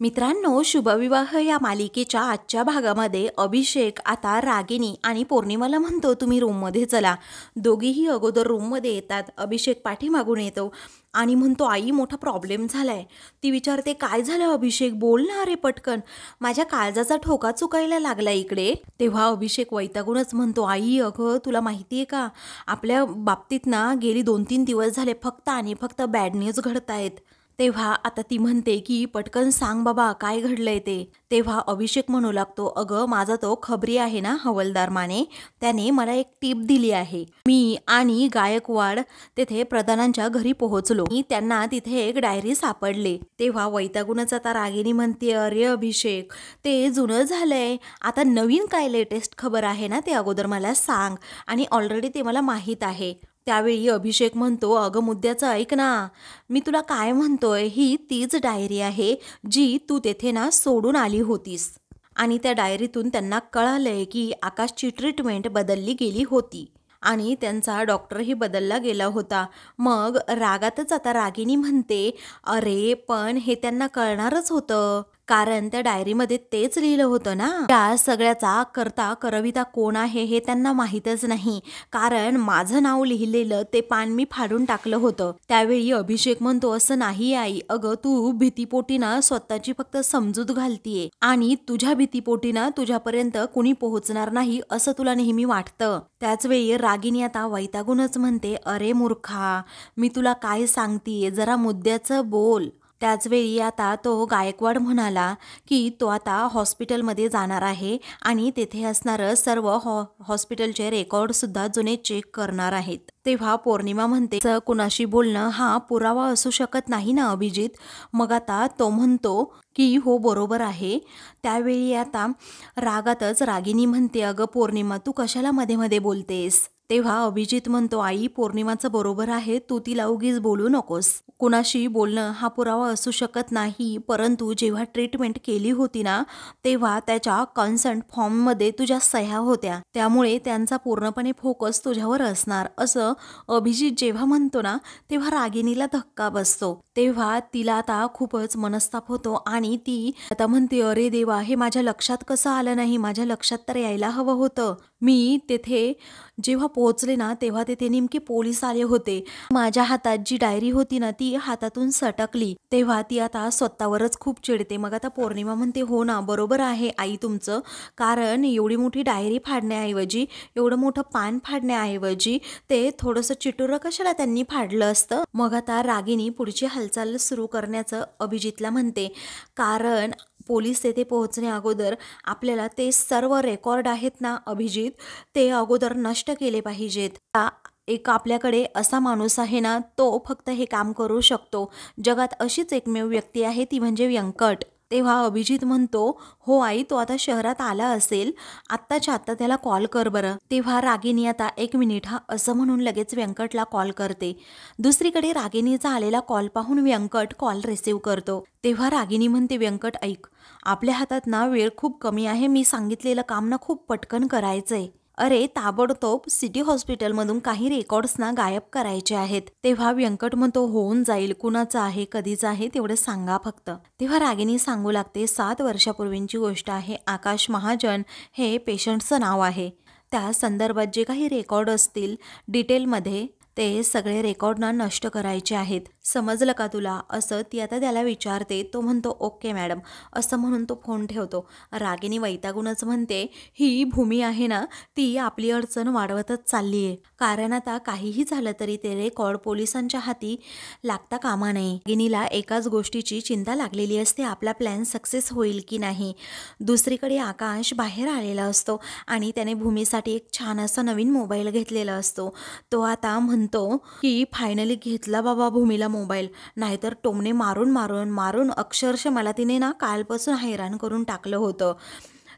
मित्रांनो, शुभविवाह या मालिकेच्या आजच्या भागामध्ये अभिषेक आता रागिनी आणि पौर्णिमाला म्हणतो तुम्ही रूममध्ये चला. दोघीही अगोदर रूममध्ये येतात. अभिषेक पाठीमागून येतो आणि म्हणतो आई मोठा प्रॉब्लेम झालाय. ती विचारते काय झालं अभिषेक, बोल ना रे पटकन, माझ्या काळजाचा ठोका चुकायला लागला इकडे. तेव्हा अभिषेक वैतागूनच म्हणतो आई अगं तुला माहिती आहे का, आपल्या बाबतीत ना गेली 2-3 दिवस झाले फक्त आणि फक्त बॅड न्यूज घडतायत. तेव्हा आता ती म्हणते की पटकन सांग बाबा काय घडलंय ते. तेव्हा अभिषेक म्हणू लागतो अगं माझा तो खबरी आहे ना हवलदार माने, त्याने मला एक टीप दिली आहे. मी आणि गायकवाड तेथे प्रधानांच्या घरी पोहोचलो. मी त्यांना तिथे एक डायरी सापडले. तेव्हा वैतागूनच आता रागिनी म्हणते अरे अभिषेक ते जुनं झालंय, आता नवीन काय लेटेस्ट खबर आहे ना ते अगोदर मला सांग, आणि ऑलरेडी ते मला माहीत आहे. त्यावेळी अभिषेक म्हणतो अगं मुद्द्याचं ऐक ना, मी तुला काय म्हणतोय, ही तीच डायरी आहे जी तू तेथे ना सोडून आली होतीस. आणि त्या डायरीतून त्यांना कळालंय की आकाशची ट्रीटमेंट बदलली गेली होती आणि त्यांचा डॉक्टरही बदलला गेला होता. मग रागातच आता रागिनी म्हणते अरे पण हे त्यांना कळणारच होतं, कारण त्या डायरीमध्ये तेच लिहिलं होतं ना. त्या सगळ्याचा करता करविता कोण आहे हे त्यांना माहीतच नाही, कारण माझं नाव लिहिलेलं ते पान मी फाडून टाकलं होतं. त्यावेळी अभिषेक म्हणतो असं नाही आई, अगं तू भीतीपोटी ना स्वतःची फक्त समजूत घालतीये आणि तुझ्या भीतीपोटी ना तुझ्यापर्यंत कुणी पोहोचणार नाही असं तुला नेहमी वाटतं. त्याच वेळी रागिनी आता वैतागूनच म्हणते अरे मूर्खा, मी तुला काय सांगतीये, जरा मुद्द्याचं बोल. त्याचवेळी आता तो गायकवाड म्हणाला की तो आता हॉस्पिटलमध्ये जाणार आहे आणि तेथे असणारं सर्व हॉस्पिटलचे रेकॉर्डसुद्धा जुने चेक करणार आहेत. तेव्हा पौर्णिमा म्हणते कुणाशी बोलणं हा पुरावा असू शकत नाही ना अभिजित. मग आता तो म्हणतो की हो बरोबर आहे. त्यावेळी आता रागातच रागिनी म्हणते अगं पौर्णिमा तू कशाला मध्ये मध्ये बोलतेस. तेव्हा अभिजित म्हणतो आई पौर्णिमाचं बरोबर आहे, तू तिला उगीच बोलू नकोस. कुणाशी बोलणं हा पुरावा असू शकत नाही, परंतु जेव्हा ट्रीटमेंट केली होती ना तेव्हा त्याच्या कन्सर्ट फॉर्ममध्ये तुझ्या सह्या होत्या, त्यामुळे त्यांचा पूर्णपणे फोकस तुझ्यावर असणार असं अभिजित जेव्हा म्हणतो ना तेव्हा रागिनीला धक्का बसतो. तेव्हा तिला आता खूपच मनस्ताप होतो आणि ती आता म्हणते अरे देवा हे माझ्या लक्षात कसं आलं नाही, माझ्या लक्षात तर यायला हवं होतं. मी तेथे जेव्हा पोहोचले ना तेव्हा तेथे नेमके पोलीस आले होते. माझ्या हातात जी डायरी होती ना ती हातातून सटकली. तेव्हा ती आता स्वतःवरच खूप चिडते. मग आता पौर्णिमा म्हणते हो ना बरोबर आहे आई तुमचं, कारण एवढी मोठी डायरी फाडण्याऐवजी, एवढं मोठं पान फाडण्याऐवजी ते थोडंसं चिटुरं कशाला त्यांनी फाडलं असतं. मग आता रागिनी पुढची हालचाल सुरू करण्याचं अभिजितला म्हणते, कारण पोलीस तेथे पोहोचण्या अगोदर आपल्याला ते सर्व रेकॉर्ड आहेत ना अभिजित, ते अगोदर नष्ट केले पाहिजेत. एक आपल्याकडे असा माणूस आहे ना तो फक्त हे काम करू शकतो. जगात अशीच एकमेव व्यक्ती आहे ती म्हणजे व्यंकट. तेव्हा अभिजित म्हणतो हो आई तो आता शहरात आला असेल, आत्ताच्या आत्ता त्याला कॉल कर बरं. तेव्हा रागिनी आता 1 मिनिट हा असं म्हणून लगेच व्यंकटला कॉल करते. दुसरीकडे रागिनीचा आलेला कॉल पाहून व्यंकट कॉल रिसीव्ह करतो. तेव्हा रागिनी म्हणते व्यंकट ऐक, आपल्या हातात ना वेळ खूप कमी आहे, मी सांगितलेलं काम ना खूप पटकन करायचंय. अरे ताबडतोब सिटी हॉस्पिटलमधून काही रेकॉर्ड्स ना गायब करायचे आहेत. तेव्हा व्यंकट म्हणतो होऊन जाईल, कुणाचं आहे कधीच आहे तेवढं सांगा फक्त. तेव्हा रागिनी सांगू लागते 7 वर्षापूर्वींची गोष्ट आहे. आकाश महाजन हे पेशंटचं नाव आहे. त्या संदर्भात जे काही रेकॉर्ड असतील डिटेलमध्ये ते सगळे रेकॉर्ड ना नष्ट करायचे आहेत, समजलं का तुला, असं ती आता त्याला विचारते. तो म्हणतो ओके मॅडम असं म्हणून तो फोन ठेवतो. रागिनी वैतागूनच म्हणते ही भूमी आहे ना ती आपली अडचण वाढवतच चालली आहे, कारण आता काहीही झालं तरी ते रेकॉर्ड पोलिसांच्या हाती लागता कामा नये. रागिनीला एकाच गोष्टीची चिंता लागलेली असते, आपला प्लॅन सक्सेस होईल की नाही. दुसरीकडे आकाश बाहेर आलेला असतो आणि त्याने भूमीसाठी एक छान असा नवीन मोबाईल घेतलेला असतो. तो आता म्हणतो की फायनली घेतला बाबा भूमीला मोबाईल, नाहीतर टोमने मारून मारून मारून अक्षरशः मला तिने ना कालपासून हैराण करून टाकलं होतं.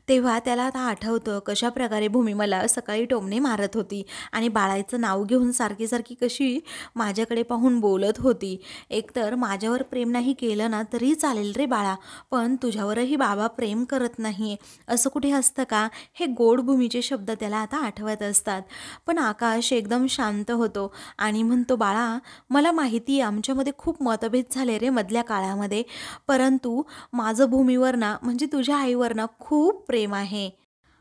तेव्हा त्याला आता आठवतं कशाप्रकारे भूमी मला सकाळी टोमणे मारत होती आणि बाळाचं नाव घेऊन सारखी सारखी कशी माझ्याकडे पाहून बोलत होती. एकतर माझ्यावर प्रेम नाही केलं ना तरी चालेल रे बाळा, पण तुझ्यावरही बाबा प्रेम करत नाही असं कुठे असतं का? हे गोड भूमीचे शब्द त्याला आता आठवत असतात. पण आकाश एकदम शांत होतो आणि म्हणतो, बाळा मला माहिती आहे आमच्यामध्ये खूप मतभेद झाले रे मधल्या काळामध्ये, परंतु माझं भूमीवर ना म्हणजे तुझ्या आईवर ना खूप प्रेम आहे.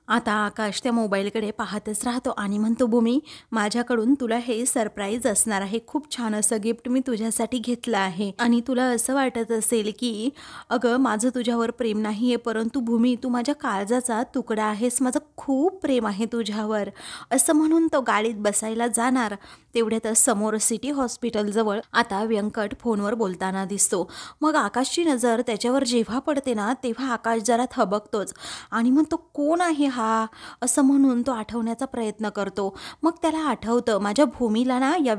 आता आकाश त्या मोबाईलकडे पाहतच राहतो आणि म्हणतो, भूमी माझ्याकडून तुला हे सरप्राईज असणार आहे. खूप छान असं गिफ्ट मी तुझ्यासाठी घेतलं आहे आणि तुला असं वाटत असेल की अगं माझं तुझ्यावर प्रेम नाही आहे, परंतु भूमी तू माझ्या काळजाचा तुकडा आहेस, माझं खूप प्रेम आहे तुझ्यावर. असं म्हणून तो गाडीत बसायला जाणार. तेवढ्यातच समोर सिटी हॉस्पिटलजवळ आता व्यंकट फोनवर बोलताना दिसतो. मग आकाशची नजर त्याच्यावर जेव्हा पडते ना तेव्हा आकाश जरा थबकतोच आणि म्हणतो, कोण आहे हा? असं म्हणून तो आठवण्याचा प्रयत्न करतो. मग त्याला आठवतं माझ्या भूमीला ना या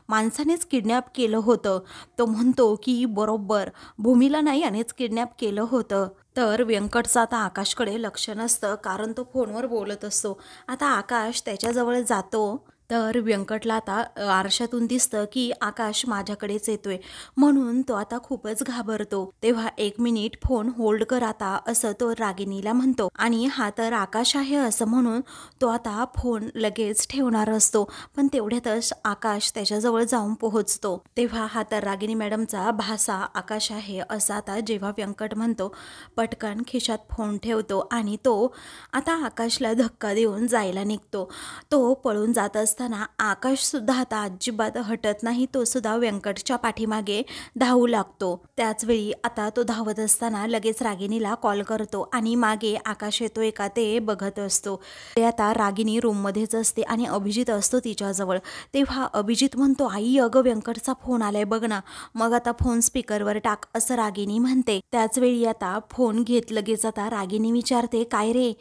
माणसानेच किडनॅप केलं होतं. तो म्हणतो की बरोबर भूमीला नाही यानेच किडनॅप केलं होतं. तर व्यंकटचं आता आकाशकडे लक्ष नसतं कारण तो फोनवर बोलत असतो. आता आकाश त्याच्याजवळ जातो तर व्यंकटला आता आरशातून दिसतं की आकाश माझ्याकडेच येतोय, म्हणून तो आता खूपच घाबरतो. तेव्हा 1 मिनिट फोन होल्ड कर आता असं तो रागिणीला म्हणतो आणि हा तर आकाश आहे असं म्हणून तो आता फोन लगेच ठेवणार असतो. पण तेवढ्यातच आकाश त्याच्याजवळ जाऊन पोहोचतो. तेव्हा हा तर रागिणी मॅडमचा भासा आकाश आहे असं आता जेव्हा व्यंकट म्हणतो पटकन खिशात फोन ठेवतो आणि तो आता आकाशला धक्का देऊन जायला निघतो. तो पळून जात असताना आकाशसुद्धा आता अजिबात हटत नाही. तो सुद्धा व्यंकटच्या पाठीमागे धावू लागतो. त्याचवेळी आता तो धावत असताना लगेच रागिणीला कॉल करतो आणि मागे आकाश येतोय का ते बघत असतो. ते आता रागिणी रूममध्येच असते आणि अभिजित असतो तिच्याजवळ. तेव्हा अभिजित म्हणतो, आई अगं व्यंकटचा फोन आलाय बघ ना. मग आता फोन स्पीकरवर टाक असं रागिणी म्हणते. त्याचवेळी आता फोन घेत लगेच आता रागिणी विचारते, काय रे?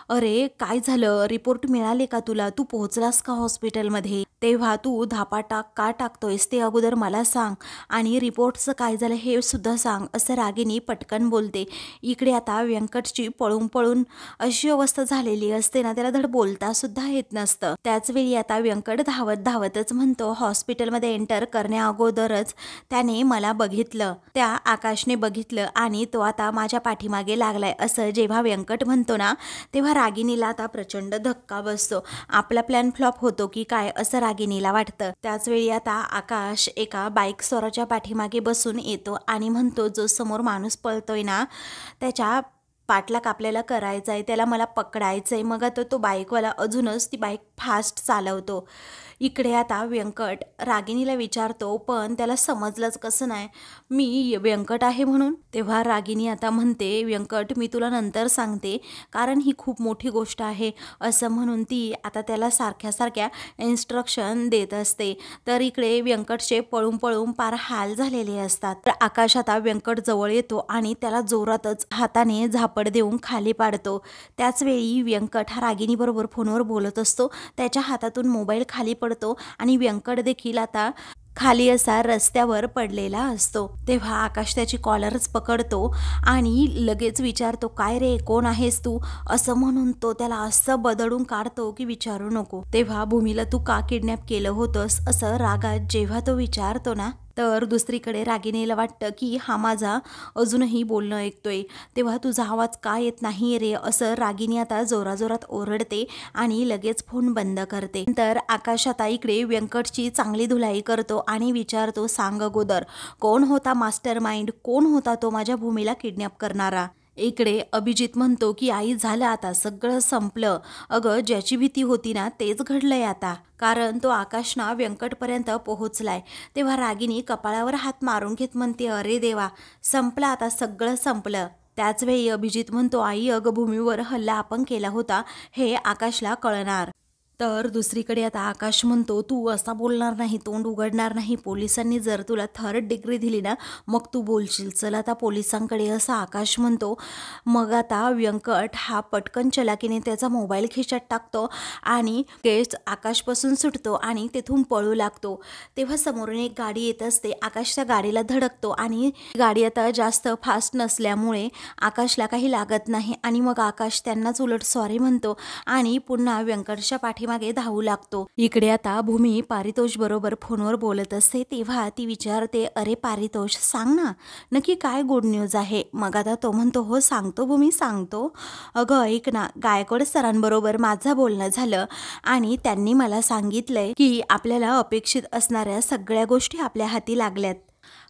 अरे काय झालं? रिपोर्ट मिळाले का तुला? तू पोहोचलास का हॉस्पिटलमध्ये? तेव्हा तू धापा का टाकतोयस ते अगोदर मला सांग आणि रिपोर्टचं काय झालं हे सुद्धा सांग असं रागिणी पटकन बोलते. इकडे आता व्यंकटची पळून पळून अशी अवस्था झालेली असते ना त्याला धड बोलता सुद्धा येत नसतं. त्याचवेळी आता व्यंकट धावत धावतच म्हणतो, हॉस्पिटलमध्ये एंटर करण्या अगोदरच त्याने मला बघितलं, त्या आकाशने बघितलं आणि तो आता माझ्या पाठीमागे लागलाय असं जेव्हा व्यंकट म्हणतो ना तेव्हा रागिणीला आता प्रचंड धक्का बसतो. आपला प्लॅन फ्लॉप होतो की काय असं रागिणीला वाटतं. त्याचवेळी आता आकाश एका बाईक स्वराच्या पाठीमागे बसून येतो आणि म्हणतो, जो समोर माणूस पळतोय ना त्याच्या पाठलाग आपल्याला करायचा आहे, त्याला मला पकडायचं आहे. मग आता तो बाईकवाला अजूनच ती बाईक फास्ट चालवतो. इकडे आता व्यंकट रागिणीला विचारतो, पण त्याला समजलंच कसं नाही मी व्यंकट आहे म्हणून. तेव्हा रागिणी आता म्हणते, व्यंकट मी तुला नंतर सांगते कारण ही खूप मोठी गोष्ट आहे असं म्हणून ती आता त्याला सारख्या सारख्या इन्स्ट्रक्शन देत असते. तर इकडे व्यंकटचे पळून पळून पार हाल झालेले असतात. तर आकाश आता व्यंकट जवळ येतो आणि त्याला जोरातच हाताने झापड देऊन खाली पाडतो. त्याचवेळी व्यंकट हा रागिणीबरोबर फोनवर बोलत असतो. त्याच्या हातातून मोबाईल खाली पडतो आणि व्यंकट देखील आता खाली असा रस्त्यावर पडलेला असतो. तेव्हा आकाश त्याची कॉलरच पकडतो आणि लगेच विचारतो, काय रे कोण आहेस तू? असं म्हणून तो त्याला असं बदडून काढतो की विचारू नको. तेव्हा भूमीला तू का किडनॅप केलं होतंस असं रागात जेव्हा तो विचारतो ना तर दुसरीकडे रागिणीला वाटतं की हा माझा अजूनही बोलणं ऐकतोय, तेव्हा तुझा आवाज का येत नाही रे असं रागिणी आता जोराजोरात ओरडते आणि लगेच फोन बंद करते. नंतर आकाश आता इकडे व्यंकटची चांगली धुलाई करतो आणि विचारतो, सांग अगोदर कोण होता मास्टर माइंड? कोण होता तो माझ्या भूमीला किडनॅप करणारा? इकडे अभिजित म्हणतो की आई झालं आता सगळं संपलं. अगं ज्याची भीती होती ना तेच घडलंय आता, कारण तो आकाश ना व्यंकटपर्यंत पोहोचलाय. तेव्हा रागिणी कपाळावर हात मारून घेत म्हणते, अरे देवा संपलं आता सगळं संपलं. त्याचवेळी अभिजित म्हणतो, आई अगं भूमीवर हल्ला आपण केला होता हे आकाशला कळणार. तर दुसरीकडे आता आकाश म्हणतो, तू असा बोलणार नाही, तोंड उघडणार नाही. पोलिसांनी जर तुला थर्ड डिग्री दिली ना, मग तू बोलशील. चल आता पोलिसांकडे, असं आकाश म्हणतो. मग आता व्यंकट हा पटकन चलाकीने त्याचा मोबाईल खिशात टाकतो आणि केस आकाशपासून सुटतो आणि तेथून पळू लागतो. तेव्हा समोरून एक गाडी येत असते. आकाश त्या गाडीला धडकतो आणि गाडी आता जास्त फास्ट नसल्यामुळे आकाशला काही लागत नाही आणि मग आकाश त्यांनाच उलट सॉरी म्हणतो आणि पुन्हा व्यंकटच्या पाठीमागे धावू लागतो. इकडे आता भूमी पारितोष बरोबर फोनवर बोलत असते. तेव्हा ती विचारते, अरे पारितोष, सांग ना, नक्की काय गुड न्यूज आहे? मग आता तो म्हणतो, हो सांगतो भूमी, सांगतो. अगं ऐक ना, गायकवाड सरांबरोबर माझं बोलणं झालं आणि त्यांनी मला सांगितलंय की आपल्याला अपेक्षित असणाऱ्या सगळ्या गोष्टी आपल्या हाती लागल्यात.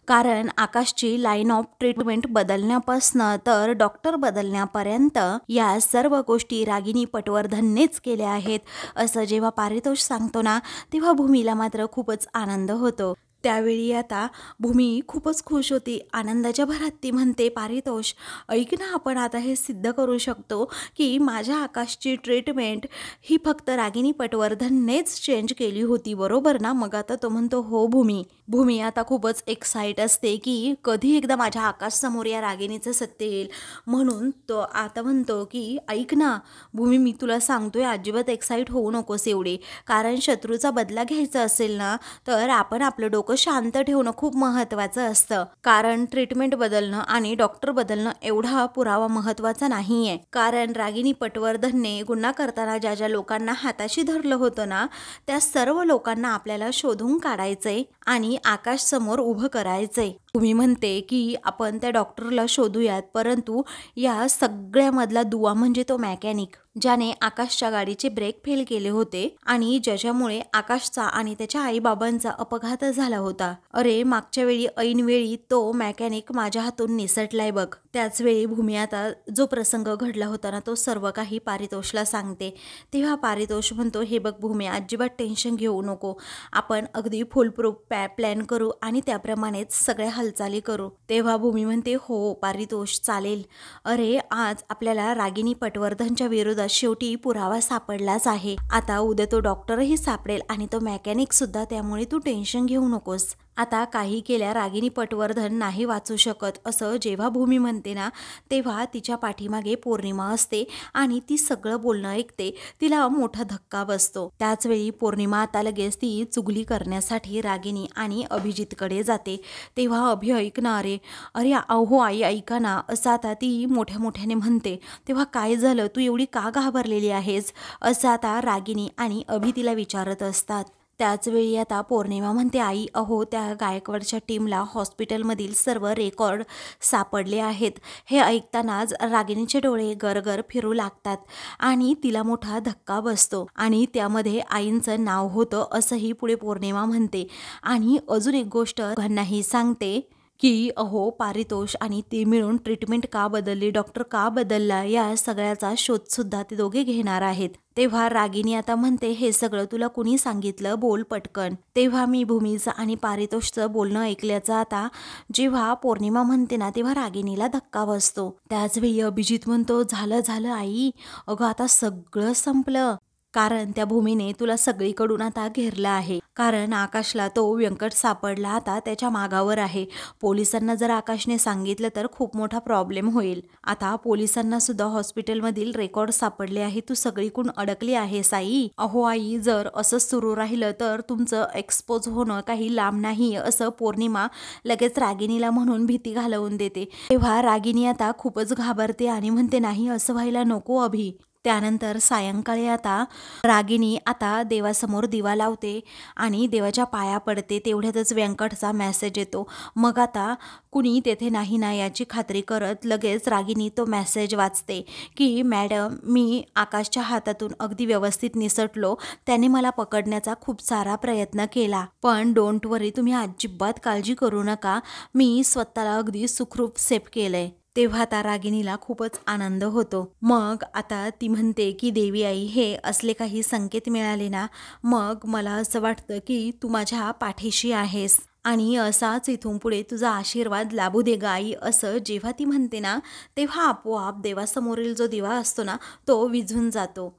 कारण आकाशची लाईन ऑफ ट्रीटमेंट बदलण्यापासनं तर डॉक्टर बदलण्यापर्यंत या सर्व गोष्टी रागिनी पटवर्धननेच केल्या आहेत. असं जेव्हा पारितोष सांगतो ना, तेव्हा भूमीला मात्र खूपच आनंद होतो. त्यावेळी आता भूमी खूपच खुश होती. आनंदाच्या भरात ती म्हणते, पारितोष ऐक ना, आपण आता हे सिद्ध करू शकतो की माझ्या आकाशची ट्रीटमेंट ही फक्त रागिनी पटवर्धननेच चेंज केली होती, बरोबर ना? मग आता तो म्हणतो, हो भूमी. भूमी आता खूपच एक्साइट असते की कधी एकदा माझ्या आकाशसमोर या रागिनीचं सत्य येईल. म्हणून तो आता म्हणतो की ऐक ना भूमी, मी तुला सांगतोय, अजिबात एक्साइट होऊ नकोस एवढे. कारण शत्रूचा बदला घ्यायचा असेल ना, तर आपण आपलं डोकं शांत ठेवणं खूप महत्त्वाचं असतं. कारण ट्रीटमेंट बदलणं आणि डॉक्टर बदलणं एवढा पुरावा महत्त्वाचा नाहीये. कारण रागिनी पटवर्धनने गुन्हा करताना ज्या ज्या लोकांना हाताशी धरलं होतं ना, त्या सर्व लोकांना आपल्याला शोधून काढायचंय आणि आकाश समोर उभं करायचंय. तुम्ही म्हणते की आपण त्या डॉक्टरला शोधूयात, परंतु या सगळ्यामधला दुवा म्हणजे तो मेकॅनिक, ज्याने आकाशच्या गाडीचे ब्रेक फेल केले होते आणि ज्याच्यामुळे आकाशचा आणि त्याच्या आईबाबांचा अपघात झाला होता. अरे मागच्या वेळी ऐनवेळी तो मेकॅनिक माझ्या हातून निसटलाय बघ. त्याच वेळी भूमी आता जो प्रसंग घडला होता ना, तो सर्व काही पारितोषला सांगते. तेव्हा पारितोष म्हणतो, हे बघ भूमी, अजिबात टेन्शन घेऊ नको. आपण अगदी फुलप्रूफ प्लॅन करू आणि त्याप्रमाणेच सगळ्या हालचाली करू. तेव्हा भूमी म्हणते, हो पारितोष, चालेल. अरे आज आपल्याला रागिनी पटवर्धनच्या विरोधात शेवटी पुरावा सापडलाच आहे. आता उद्या तो डॉक्टरही सापडेल आणि तो मेकॅनिक सुद्धा, त्यामुळे तू टेन्शन घेऊ नकोस. आता काही केल्या रागिनी पटवर्धन नाही वाचू शकत, असं जेव्हा भूमी म्हणते ना, तेव्हा तिच्या पाठीमागे पौर्णिमा असते आणि ती सगळं बोलणं ऐकते. तिला मोठा धक्का बसतो. त्याच वेळी पौर्णिमा आता लगेच ती चुगली करण्यासाठी रागिनी आणि अभिजितकडे जाते. तेव्हा अभि ऐकणार, अरे अहो आई ऐका ना, असं आता ती मोठ्या मोठ्याने म्हणते. तेव्हा काय झालं, तू एवढी का घाबरलेली आहेस, असं आता रागिनी आणि अभि तिला विचारत असतात. त्याच वेळी आता पौर्णिमा म्हणते, आई अहो त्या गायकवाडच्या टीमला हॉस्पिटलमधील सर्व रेकॉर्ड सापडले आहेत. हे ऐकतानाच रागिणीचे डोळे गरगर फिरू लागतात आणि तिला मोठा धक्का बसतो आणि त्यामध्ये आईंचं नाव होतं, असंही पुढे पौर्णिमा म्हणते. आणि अजून एक गोष्ट घांनाही सांगते की अहो पारितोष आणि ती मिळून ट्रीटमेंट का बदलली, डॉक्टर का बदलला, या सगळ्याचा शोधसुद्धा ते दोघे घेणार आहेत. तेव्हा रागिनी आता म्हणते, हे सगळं तुला कुणी सांगितलं, बोल पटकन. तेव्हा मी भूमीचं आणि पारितोषचं बोलणं ऐकल्याचं आता जेव्हा पौर्णिमा म्हणते ना, तेव्हा रागिनीला धक्का बसतो. त्याच वेळी अभिजित म्हणतो, झालं झालं आई, अगं आता सगळं संपलं. कारण त्या भूमीने तुला सगळीकडून आता घेरलं आहे. कारण आकाशला तो व्यंकट सापडला, आता त्याच्या मागावर आहे. पोलिसांना जर आकाशने सांगितलं तर खूप मोठा प्रॉब्लेम होईल. आता पोलिसांना सुद्धा हॉस्पिटलमधील रेकॉर्ड सापडले आहे. तू सगळीकडून अडकली आहेस आई. अहो आई, जर असंच सुरू राहिलं तर तुमचं एक्सपोज होणं काही लांब नाही, असं पौर्णिमा लगेच रागिनीला म्हणून भीती घालवून देते. तेव्हा रागिनी आता खूपच घाबरते आणि म्हणते, नाही असं व्हायला नको अभि. त्यानंतर सायंकाळी आता रागिनी आता देवासमोर दिवा लावते आणि देवाच्या पाया पडते. तेवढ्यातच व्यंकटचा मेसेज येतो. मग आता कुणी तेथे नाही ना याची खात्री करत लगेच रागिनी तो मेसेज वाचते की मॅडम, मी आकाशच्या हातातून अगदी व्यवस्थित निसटलो. त्याने मला पकडण्याचा खूप सारा प्रयत्न केला, पण डोंट वरी, तुम्ही अजिबात काळजी करू नका, मी स्वतःला अगदी सुखरूप सेफ केलंय. तेव्हा आता रागिनीला खूपच आनंद होतो. मग आता ती म्हणते की देवी आई, हे असले काही संकेत मिळाले ना, मग मला असं वाटतं की तू माझ्या पाठीशी आहेस आणि असाच इथून पुढे तुझा आशीर्वाद लाभू दे गाई. असं जेव्हा ती म्हणते ना, तेव्हा आपोआप देवासमोरील जो दिवा असतो ना, तो विझून जातो.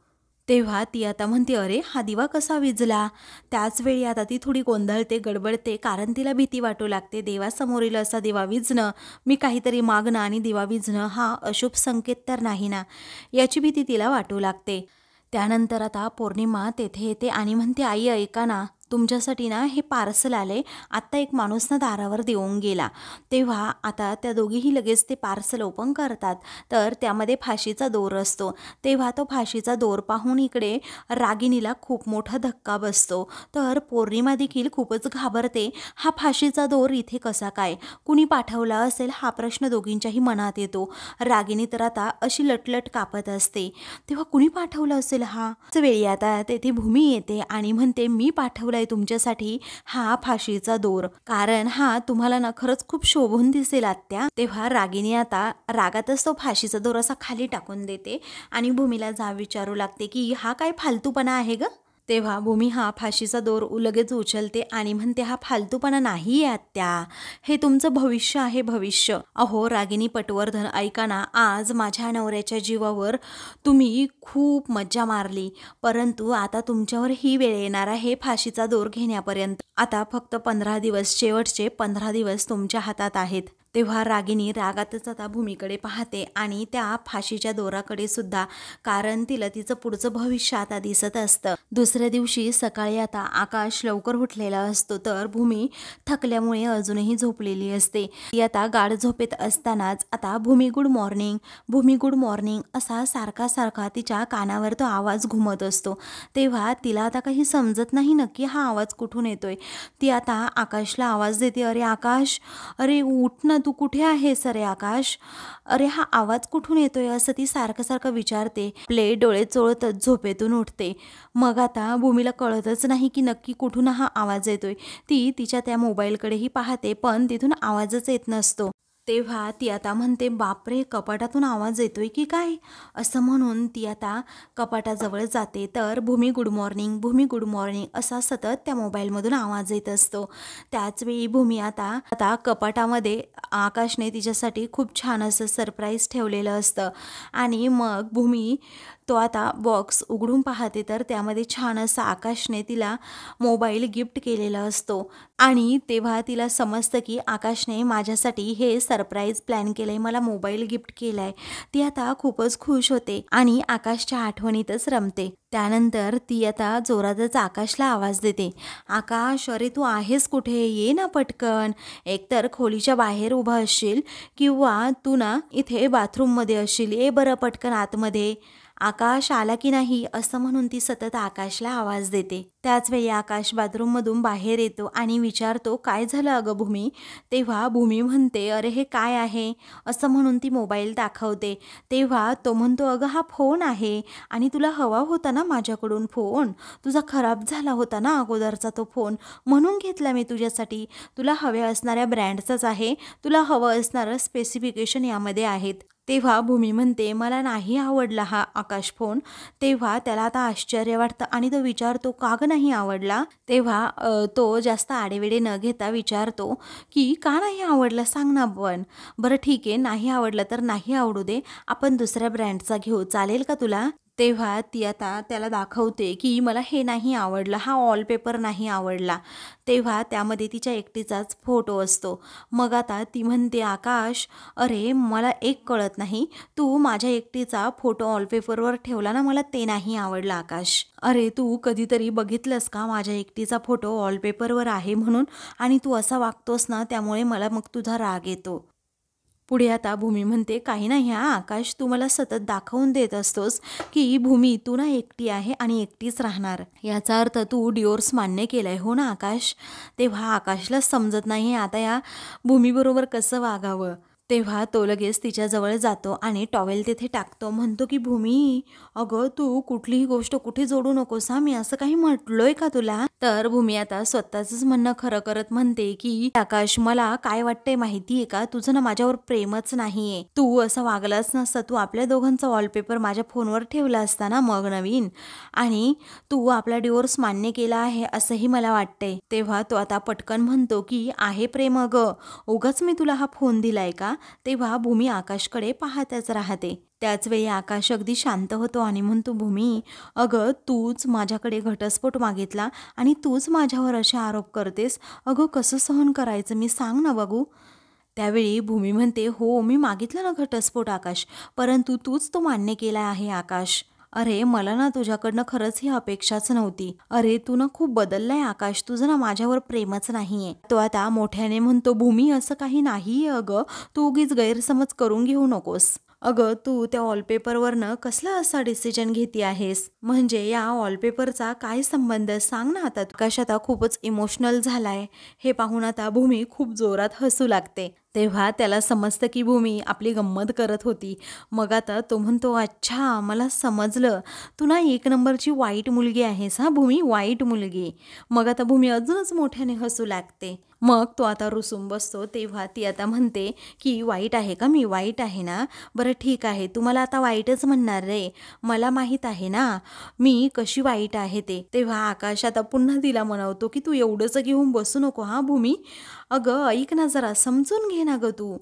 तेव्हा ती आता म्हणते, अरे हा दिवा कसा विझला. त्याच वेळी आता ती थोडी गोंधळते, गडबडते, कारण तिला भीती वाटू लागते. देवासमोरील असा दिवा विझणं, मी काहीतरी मागणं आणि दिवा विझणं हा अशुभ संकेत तर नाही ना, याची भीती तिला वाटू लागते. त्यानंतर आता पौर्णिमा तेथे येते आणि म्हणते, आई ऐका ना, तुमच्यासाठी ना हे पार्सल आले, आत्ता एक माणूस ना दारावर देऊन गेला. तेव्हा आता त्या दोघीही लगेच ते पार्सल ओपन करतात, तर त्यामध्ये फाशीचा दोर असतो. तेव्हा तो फाशीचा दोर पाहून इकडे रागिणीला खूप मोठा धक्का बसतो. तर पौर्णिमा देखील खूपच घाबरते. हा फाशीचा दोर इथे कसा काय, कुणी पाठवला असेल हा प्रश्न दोघींच्याही मनात येतो. रागिणी तर आता अशी लटलट कापत असते. तेव्हा कुणी पाठवलं असेल हा वेळी आता तेथे भूमी येते आणि म्हणते, मी पाठवलाय तुमच्यासाठी हा फाशीचा दोर, कारण हा तुम्हाला ना खरंच खूप शोभून दिसेल आत्या. तेव्हा रागिणी आता रागातच तो फाशीचा दोर असा खाली टाकून देते आणि भूमीला जाब विचारू लागते की हा काय फालतूपणा आहे ग. तेव्हा भूमी हा फाशीचा दोर लगेच उचलते आणि म्हणते, हा फालतूपणा नाही आहे आत्या, हे तुमचं भविष्य आहे, भविष्य. अहो रागिणी पटवर्धन, ऐका ना, आज माझ्या नवऱ्याच्या जीवावर तुम्ही खूप मज्जा मारली, परंतु आता तुमच्यावर ही वेळ येणार आहे फाशीचा दोर घेण्यापर्यंत. आता फक्त 15 दिवस, शेवटचे 15 दिवस तुमच्या हातात आहेत. तेव्हा रागिणी रागातच आता भूमीकडे पाहते आणि त्या फाशीच्या दोराकडे सुद्धा, कारण तिला तिचं पुढचं भविष्य आता दिसत असतं. दुसऱ्या दिवशी सकाळी आता आकाश लवकर उठलेला असतो, तर भूमी थकल्यामुळे अजूनही झोपलेली असते. ती आता गाढ झोपेत असतानाच आता भूमी गुड मॉर्निंग, भूमी गुड मॉर्निंग असा सारखा सारखा तिच्या कानावर तो आवाज घुमत असतो. तेव्हा तिला आता काही समजत नाही नक्की हा आवाज कुठून येतोय. ती आता आकाशला आवाज देते, अरे आकाश, अरे उठ ना, तू कुठे आहेस, अरे आकाश, अरे हा आवाज कुठून येतोय, असं ती सारखं सारखं विचारते. प्ले डोळे चोळतच झोपेतून उठते. मग आता भूमीला कळतच नाही की नक्की कुठून हा आवाज येतोय. ती तिच्या त्या मोबाईलकडेही पाहते, पण तिथून आवाजच येत नसतो. तेव्हा ती आता म्हणते, बापरे, कपाटातून आवाज येतोय की काय, असं म्हणून ती आता कपाटाजवळ जाते. तर भूमी गुड मॉर्निंग, भूमी गुड मॉर्निंग असा सतत त्या मोबाईलमधून आवाज येत असतो. त्याचवेळी भूमी आता आता कपाटामध्ये आकाशने तिच्यासाठी खूप छान असं सरप्राईज ठेवलेलं असतं आणि मग भूमी तो आता बॉक्स उघडून पाहते, तर त्यामध्ये छान असं आकाशने तिला मोबाईल गिफ्ट केलेला असतो आणि तेव्हा तिला समजतं की आकाशने माझ्यासाठी हे सरप्राईज प्लॅन केलंय, मला मोबाईल गिफ्ट केलाय. ती आता खूपच खुश होते आणि आकाशच्या आठवणीतच रमते. त्यानंतर ती आता जोरातच आकाशला आवाज देते, आकाश, अरे तू आहेस कुठे, ये ना पटकन. एकतर खोलीच्या बाहेर उभा असशील किंवा तू ना इथे बाथरूममध्ये असशील, ये बरं पटकन आतमध्ये. आकाश आला की नाही, असं म्हणून ती सतत आकाशला आवाज देते. त्याचवेळी आकाश बाथरूममधून बाहेर येतो आणि विचारतो, काय झालं अगं भूमी. तेव्हा भूमी म्हणते, अरे हे काय आहे, असं म्हणून ती मोबाईल दाखवते. तेव्हा तो म्हणतो, अगं हा फोन आहे आणि तुला हवा होता ना माझ्याकडून फोन, तुझा खराब झाला होता ना अगोदरचा तो फोन, म्हणून घेतला मी तुझ्यासाठी. तुला हव्या असणाऱ्या ब्रँडचाच आहे, तुला हवं असणारं स्पेसिफिकेशन यामध्ये आहेत. तेव्हा भूमी म्हणते, मला नाही आवडला हा आकाश फोन. तेव्हा त्याला आता आश्चर्य वाटतं आणि तो विचारतो, का ग नाही आवडला. तेव्हा तो जास्त आडेवेडे न घेता विचारतो की का नाही आवडला, सांग ना. पण बरं ठीक आहे, नाही आवडलं तर नाही आवडू दे, आपण दुसऱ्या ब्रँडचा घेऊ, चालेल का तुला. तेव्हा ती आता त्याला दाखवते की मला हे नाही आवडलं, हा वॉलपेपर नाही आवडला. तेव्हा त्यामध्ये तिच्या एकटीचाच फोटो असतो. मग आता ती म्हणते, आकाश, अरे मला एक कळत नाही, तू माझ्या एकटीचा फोटो वॉलपेपरवर ठेवला ना, मला ते नाही आवडलं आकाश. अरे तू कधीतरी बघितलंस का माझ्या एकटीचा फोटो वॉलपेपरवर आहे म्हणून, आणि तू असा वागतोस ना, त्यामुळे मला मग तुझा राग येतो. पुढे आता भूमी म्हणते, काही नाही हा आकाश, तू मला सतत दाखवून देत असतोस की भूमी तू ना एकटी आहे आणि एकटीच राहणार, याचा अर्थ तू डिवोर्स मान्य केलाय, हो ना आकाश. तेव्हा आकाशला समजत नाही आता या भूमीबरोबर कसं वागावं. तेव्हा तो लगेच तिच्याजवळ जातो आणि टॉवेल तिथे टाकतो. म्हणतो की भूमी, अगं तू कुठलीही गोष्ट कुठे जोडू नकोस हा, मी असं काही म्हटलोय का तुला. तर भूमी आता स्वतःच म्हणणं खरं करत म्हणते की आकाश, मला काय वाटतंय माहितीये का, तुझं ना माझ्यावर प्रेमच नाहीये. तू असं वागलाच नसता, तू आपल्या दोघांचा वॉलपेपर माझ्या फोनवर ठेवला असता ना मग नवीन, आणि तू आपला डिवोर्स मान्य केला आहे असंही मला वाटतंय. तेव्हा तो आता पटकन म्हणतो की आहे प्रेम अगं, उगाच मी तुला हा फोन दिलाय का, तेव्हा भूमी आकाशकडे पाहतच राहते. त्याच वेळी आकाश अगदी शांत होतो आणि म्हणतो, भूमी, अगं तूच माझ्याकडे घटस्फोट मागितला आणि तूच माझ्यावर असे आरोप करतेस. अगं कसं सहन करायचं मी, सांग ना बघू. त्यावेळी भूमी म्हणते, हो मी मागितला ना घटस्फोट आकाश, परंतु तूच तो मान्य केला आहे आकाश. अरे मला ना तुझ्याकडनं खरंच ही अपेक्षाच नव्हती. अरे तू ना खूप बदललाय आकाश, तुझं ना माझ्यावर प्रेमच नाहीये. तो आता मोठ्याने म्हणतो, भूमी असं काही नाहीये अगं, तू उगीच गैरसमज करून घेऊ नकोस. अगं तू त्या वॉलपेपरवरनं कसला असा डिसिजन घेती आहेस, म्हणजे या वॉलपेपरचा काय संबंध, सांग ना आता. आकाश आता खूपच इमोशनल झालाय. हे पाहून आता भूमी खूप जोरात हसू लागते. तेव्हा त्याला समजतं की भूमी आपली गंमत करत होती. मग आता तो म्हणतो, अच्छा मला समजलं, तू ना एक नंबरची वाईट मुलगी आहेस हा भूमी, वाईट मुलगी. मग आता भूमी अजूनच मोठ्याने हसू लागते. मग तो आता रुसून बसतो. तेव्हा ती आता म्हणते की वाईट आहे का मी, वाईट आहे ना, बरं ठीक आहे, तू मला आता वाईटच म्हणणार रे, मला माहीत आहे ना मी कशी वाईट आहे ते. तेव्हा आकाश आता पुन्हा तिला म्हणवतो की तू एवढंच घेऊन बसू नको हा भूमी, अगं ऐक ना जरा, समजून घे ना गं तू.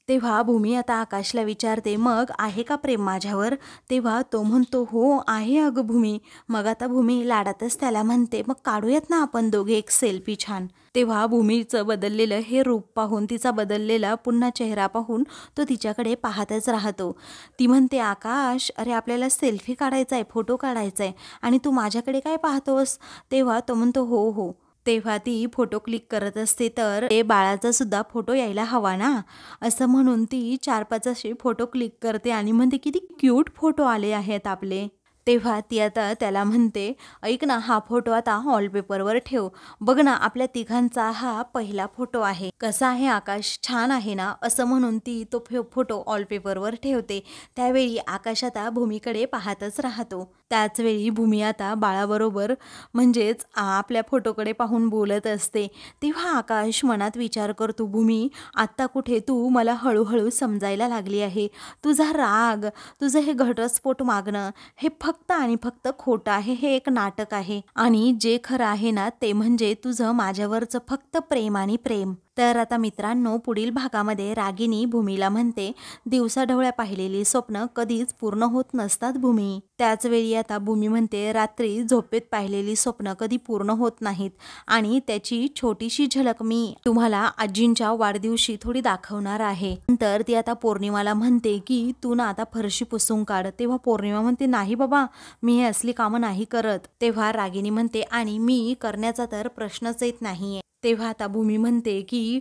तेव्हा भूमी आता आकाशला विचारते, मग आहे का प्रेम माझ्यावर. तेव्हा तो म्हणतो, हो आहे अगं भूमी. मग आता भूमी लाडातच त्याला म्हणते, मग काढूयात ना आपण दोघे एक सेल्फी छान. तेव्हा भूमीचं बदललेलं हे रूप पाहून, तिचा बदललेला पुन्हा चेहरा पाहून तो तिच्याकडे पाहतच राहतो. ती म्हणते, आकाश अरे आपल्याला सेल्फी काढायचा आहे, फोटो काढायचा आहे आणि तू माझ्याकडे काय पाहतोस. तेव्हा तो म्हणतो, हो हो. तेव्हा ती फोटो क्लिक करत असते, तर ते बाळाचा सुद्धा फोटो यायला हवा ना, असं म्हणून ती 4-5 असे फोटो क्लिक करते आणि म्हणते, किती क्यूट फोटो आले आहेत आपले. तेव्हा ती आता त्याला म्हणते, ऐक ना हा फोटो आता वॉलपेपरवर ठेव, बघ ना आपल्या तिघांचा हा पहिला फोटो आहे, कसा आहे आकाश, छान आहे ना, असं म्हणून ती तो फोटो वॉलपेपरवर ठेवते. त्यावेळी आकाश आता भूमीकडे पाहतच राहतो. त्याच वेळी भूमी आता बाळाबरोबर म्हणजेच आपल्या फोटोकडे पाहून बोलत असते. तेव्हा आकाश मनात विचार करतो, भूमी आत्ता कुठे तू मला हळूहळू समजायला लागली आहे. तुझा राग, तुझं हे घटस्फोट मागणं हे फक्त आणि फक्त खोटं आहे, हे एक नाटक आहे आणि जे खरं आहे ना ते म्हणजे तुझं माझ्यावरचं फक्त प्रेम आणि प्रेम. तर आता मित्रांनो, पुढील भागामध्ये रागिनी भूमीला म्हणते, दिवसाढवळ्या पाहिलेली स्वप्न कधीच पूर्ण होत नसतात भूमी. त्याच वेळी आता भूमी म्हणते, रात्री झोपेत पाहिलेली स्वप्न कधी पूर्ण होत नाहीत आणि त्याची छोटीशी झलक मी तुम्हाला आजींच्या वाढदिवशी थोडी दाखवणार आहे. नंतर ती आता पौर्णिमाला म्हणते की तू ना आता फरशी पुसून काढ. तेव्हा पौर्णिमा म्हणते, नाही बाबा मी हे असली कामं नाही करत. तेव्हा रागिनी म्हणते, आणि मी करण्याचा तर प्रश्नच येत नाहीये. तेव्हा आता भूमी म्हणते की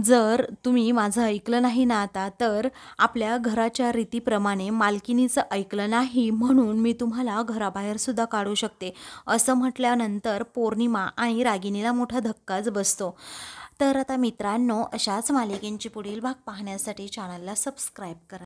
जर तुम्ही माझं ऐकलं नाही ना आता, तर आपल्या घराच्या रीतीप्रमाणे मालकिनीचं ऐकलं नाही म्हणून मी तुम्हाला घराबाहेर सुद्धा काढू शकते. असं म्हटल्यानंतर पौर्णिमा आणि रागिनीला मोठा धक्काच बसतो. तर आता मित्रांनो, अशाच मालिकेंची पुढील भाग पाहण्यासाठी चॅनलला सबस्क्राईब करा.